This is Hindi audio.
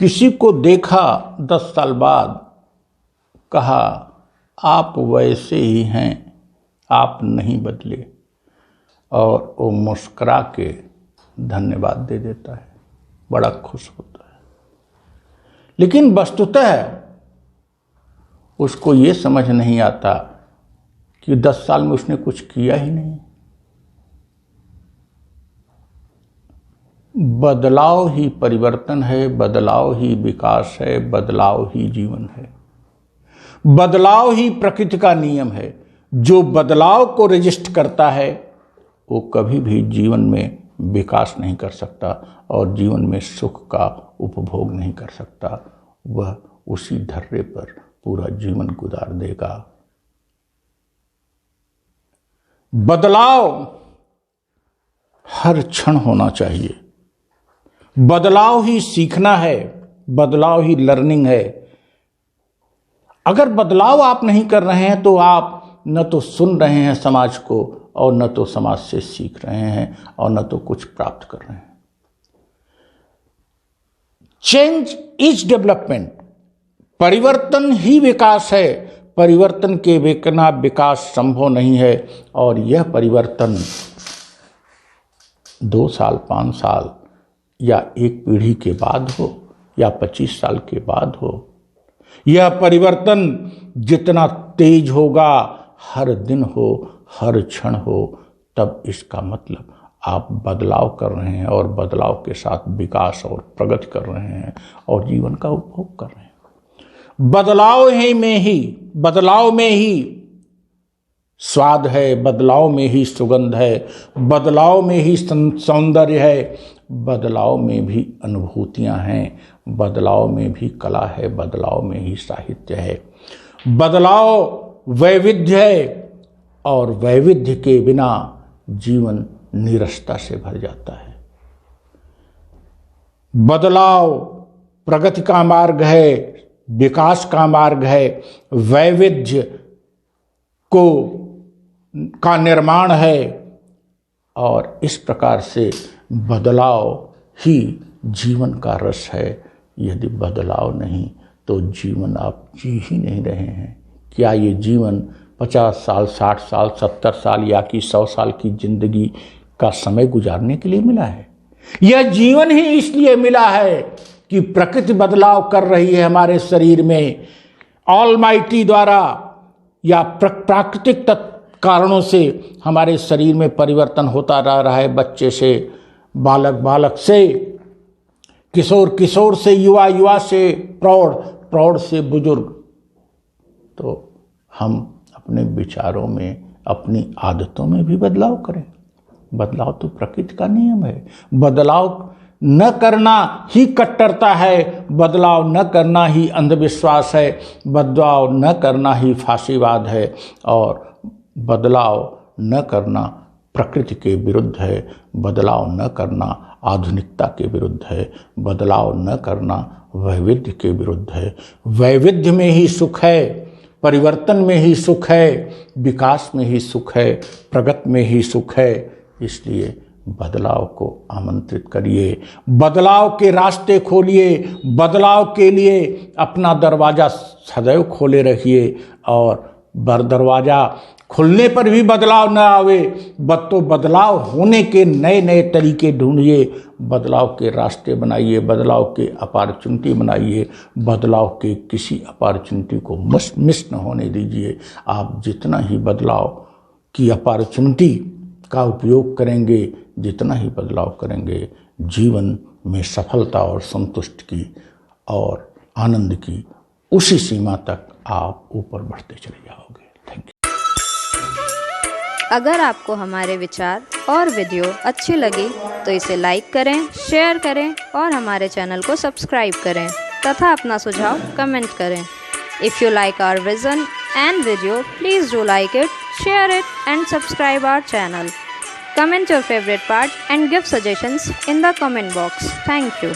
किसी को देखा 10 साल बाद, कहा आप वैसे ही हैं, आप नहीं बदले, और वो मुस्कुरा के धन्यवाद दे देता है, बड़ा खुश होता है। लेकिन वस्तुतः उसको ये समझ नहीं आता कि 10 साल में उसने कुछ किया ही नहीं। बदलाव ही परिवर्तन है, बदलाव ही विकास है, बदलाव ही जीवन है, बदलाव ही प्रकृति का नियम है। जो बदलाव को रजिस्ट करता है वो कभी भी जीवन में विकास नहीं कर सकता और जीवन में सुख का उपभोग नहीं कर सकता। वह उसी धर्रे पर पूरा जीवन गुजार देगा। बदलाव हर क्षण होना चाहिए। बदलाव ही सीखना है, बदलाव ही लर्निंग है। अगर बदलाव आप नहीं कर रहे हैं तो आप न तो सुन रहे हैं समाज को और न तो समाज से सीख रहे हैं और न तो कुछ प्राप्त कर रहे हैं। Change is development. परिवर्तन ही विकास है। परिवर्तन के बिना विकास संभव नहीं है। और यह परिवर्तन 2 साल, 5 साल या एक पीढ़ी के बाद हो या 25 साल के बाद हो, यह परिवर्तन जितना तेज होगा, हर दिन हो, हर क्षण हो, तब इसका मतलब आप बदलाव कर रहे हैं और बदलाव के साथ विकास और प्रगति कर रहे हैं और जीवन का उपभोग कर रहे हैं। बदलाव में ही स्वाद है, बदलाव में ही सुगंध है, बदलाव में ही सौंदर्य है, बदलाव में भी अनुभूतियां हैं, बदलाव में भी कला है, बदलाव में ही साहित्य है। बदलाव वैविध्य है और वैविध्य के बिना जीवन नीरसता से भर जाता है। बदलाव प्रगति का मार्ग है, विकास का मार्ग है, वैविध्य का निर्माण है। और इस प्रकार से बदलाव ही जीवन का रस है। यदि बदलाव नहीं तो जीवन आप जी ही नहीं रहे हैं। क्या ये जीवन 50 साल, 60 साल, 70 साल या कि 100 साल की जिंदगी का समय गुजारने के लिए मिला है? यह जीवन ही इसलिए मिला है कि प्रकृति बदलाव कर रही है हमारे शरीर में। ऑलमाइटी द्वारा या प्राकृतिक कारणों से हमारे शरीर में परिवर्तन होता रह रहा है। बच्चे से बालक से किशोर से युवा से प्रौढ़ से बुजुर्ग। तो हम अपने विचारों में, अपनी आदतों में भी बदलाव करें। बदलाव तो प्रकृति का नियम है। बदलाव न करना ही कट्टरता है, बदलाव न करना ही अंधविश्वास है, बदलाव न करना ही फांसीवाद है और बदलाव न करना प्रकृति के विरुद्ध है, बदलाव न करना आधुनिकता के विरुद्ध है, बदलाव न करना वैविध्य के विरुद्ध है। वैविध्य में ही सुख है, परिवर्तन में ही सुख है, विकास में ही सुख है, प्रगति में ही सुख है। इसलिए बदलाव को आमंत्रित करिए, बदलाव के रास्ते खोलिए, बदलाव के लिए अपना दरवाज़ा सदैव खोले रखिए। और दरवाज़ा खुलने पर भी बदलाव न आवे, तो बदलाव होने के नए नए तरीके ढूंढिए, बदलाव के रास्ते बनाइए, बदलाव के अपॉर्चुनिटी बनाइए, बदलाव के किसी अपॉर्चुनिटी को मिस न होने दीजिए। आप जितना ही बदलाव की अपॉर्चुनिटी का उपयोग करेंगे, जितना ही बदलाव करेंगे, जीवन में सफलता और संतुष्टि की और आनंद की उसी सीमा तक आप ऊपर बढ़ते चले जाओगे। Thank you. अगर आपको हमारे विचार और वीडियो अच्छी लगी तो इसे लाइक करें, शेयर करें और हमारे चैनल को सब्सक्राइब करें तथा अपना सुझाव कमेंट करें। If you like our vision and video, please do like it, share it and subscribe our channel. Comment your favorite part and give suggestions in the comment box. Thank you.